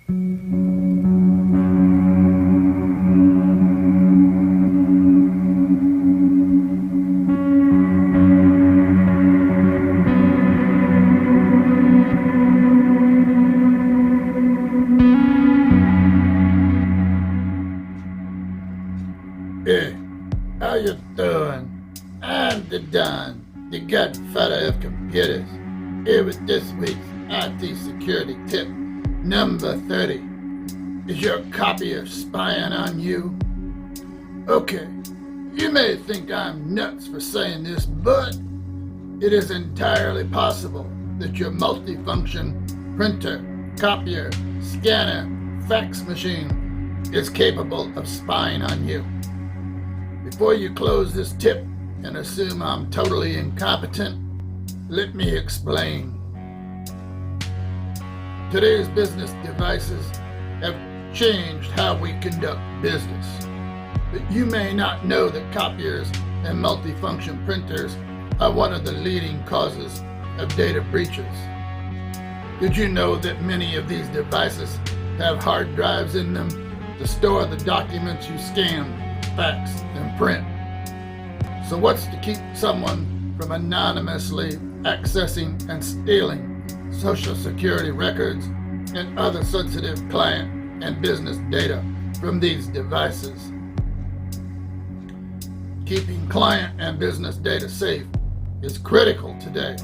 Hey, how you doing? I'm the Don, the godfather of computers, here with this week's IT security tip, number 30. Is your copier spying on you? Okay, you may think I'm nuts for saying this, but it is entirely possible that your multifunction printer, copier, scanner, fax machine is capable of spying on you. Before you close this tip and assume I'm totally incompetent, let me explain. Today's business devices have changed how we conduct business, but you may not know that copiers and multifunction printers are one of the leading causes of data breaches. Did you know that many of these devices have hard drives in them to store the documents you scan, fax, and print? So what's to keep someone from anonymously accessing and stealing Social Security records and other sensitive client and business data from these devices? Keeping client and business data safe is critical today.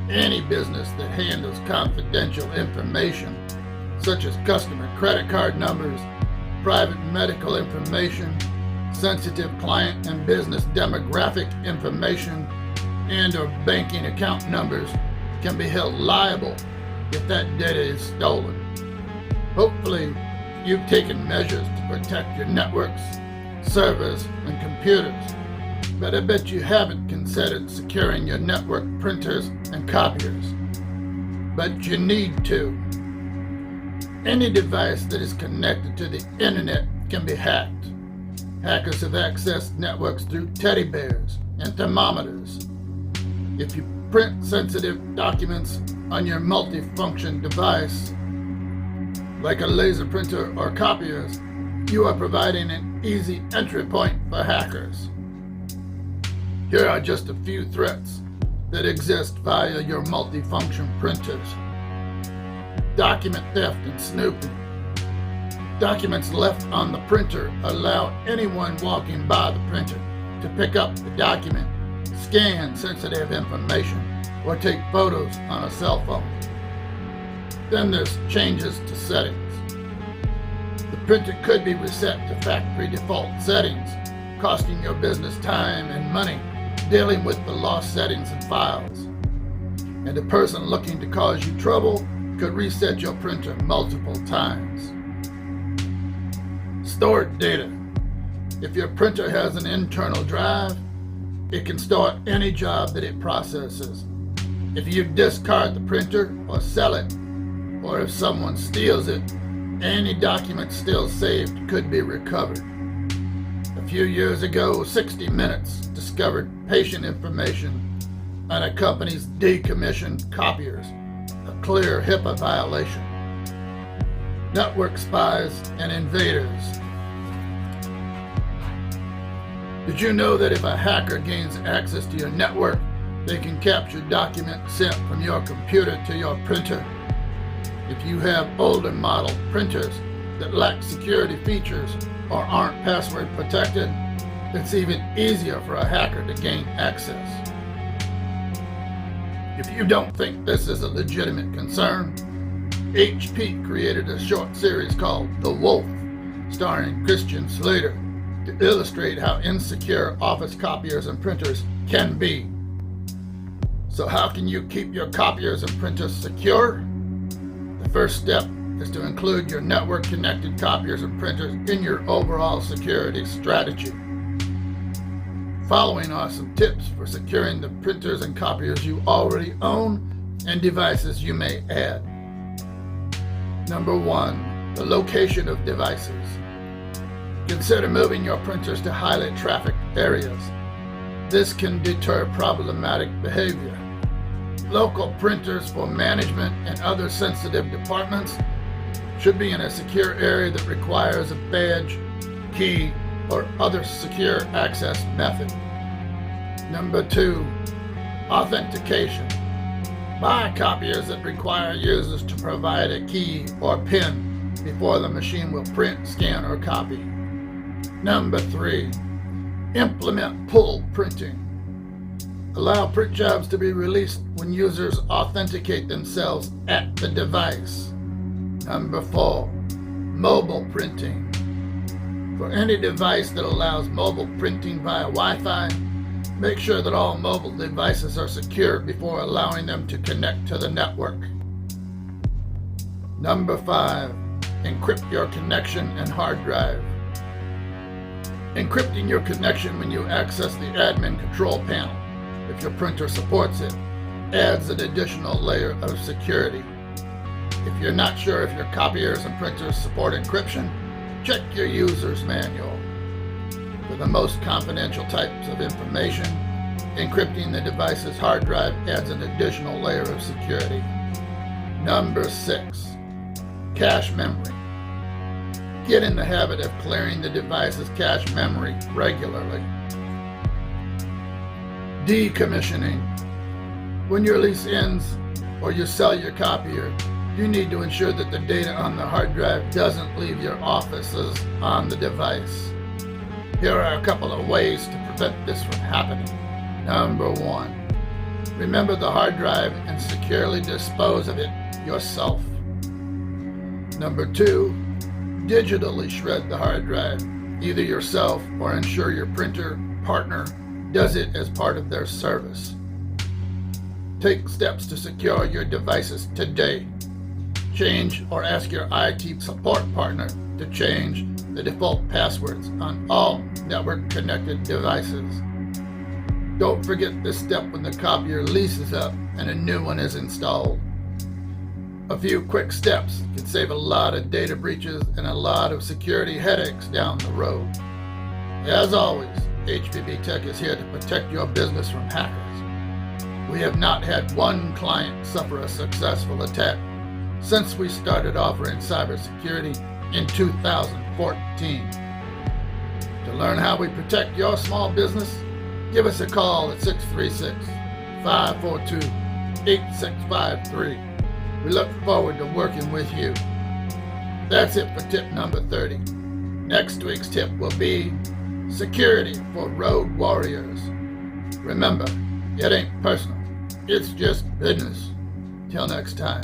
Any business that handles confidential information, such as customer credit card numbers, private medical information, sensitive client and business demographic information, and or banking account numbers, can be held liable if that data is stolen. Hopefully, you've taken measures to protect your networks, servers, and computers, but I bet you haven't considered securing your network printers and copiers. But you need to. Any device that is connected to the internet can be hacked. Hackers have accessed networks through teddy bears and thermometers. If you print sensitive documents on your multifunction device, like a laser printer or copiers, you are providing an easy entry point for hackers. Here are just a few threats that exist via your multifunction printers. Document theft and snooping. Documents left on the printer allow anyone walking by the printer to pick up the document, scan sensitive information, or take photos on a cell phone. Then there's changes to settings. The printer could be reset to factory default settings, costing your business time and money dealing with the lost settings and files. And a person looking to cause you trouble could reset your printer multiple times. Stored data. If your printer has an internal drive, it can store any job that it processes. If you discard the printer or sell it, or if someone steals it, any document still saved could be recovered. A few years ago, 60 Minutes discovered patient information on a company's decommissioned copiers, a clear HIPAA violation. Network spies and invaders. Did you know that if a hacker gains access to your network, they can capture documents sent from your computer to your printer? If you have older model printers that lack security features or aren't password protected, it's even easier for a hacker to gain access. If you don't think this is a legitimate concern, HP created a short series called The Wolf, starring Christian Slater, to illustrate how insecure office copiers and printers can be. So how can you keep your copiers and printers secure? The first step is to include your network-connected copiers and printers in your overall security strategy. Following are some tips for securing the printers and copiers you already own and devices you may add. Number 1, the location of devices. Consider moving your printers to highly trafficked areas. This can deter problematic behavior. Local printers for management and other sensitive departments should be in a secure area that requires a badge, key, or other secure access method. Number 2, authentication. Buy copiers that require users to provide a key or PIN before the machine will print, scan, or copy. Number 3, implement pull printing. Allow print jobs to be released when users authenticate themselves at the device. Number 4, mobile printing. For any device that allows mobile printing via Wi-Fi, make sure that all mobile devices are secure before allowing them to connect to the network. Number 5, encrypt your connection and hard drive. Encrypting your connection when you access the admin control panel, if your printer supports it, adds an additional layer of security. If you're not sure if your copiers and printers support encryption, check your user's manual. For the most confidential types of information, encrypting the device's hard drive adds an additional layer of security. Number 6, cache memory. Get in the habit of clearing the device's cache memory regularly. Decommissioning. When your lease ends or you sell your copier, you need to ensure that the data on the hard drive doesn't leave your offices on the device. Here are a couple of ways to prevent this from happening. Number 1, remember the hard drive and securely dispose of it yourself. Number 2, digitally shred the hard drive, either yourself or ensure your printer partner does it as part of their service. Take steps to secure your devices today. Change or ask your IT support partner to change the default passwords on all network-connected devices. Don't forget this step when the copier leases up and a new one is installed. A few quick steps can save a lot of data breaches and a lot of security headaches down the road. As always, HPB Tech is here to protect your business from hackers. We have not had one client suffer a successful attack since we started offering cybersecurity in 2014. To learn how we protect your small business, give us a call at 636-542-8653. We look forward to working with you. That's it for tip number 30. Next week's tip will be security for road warriors. Remember, it ain't personal, it's just business. Till next time.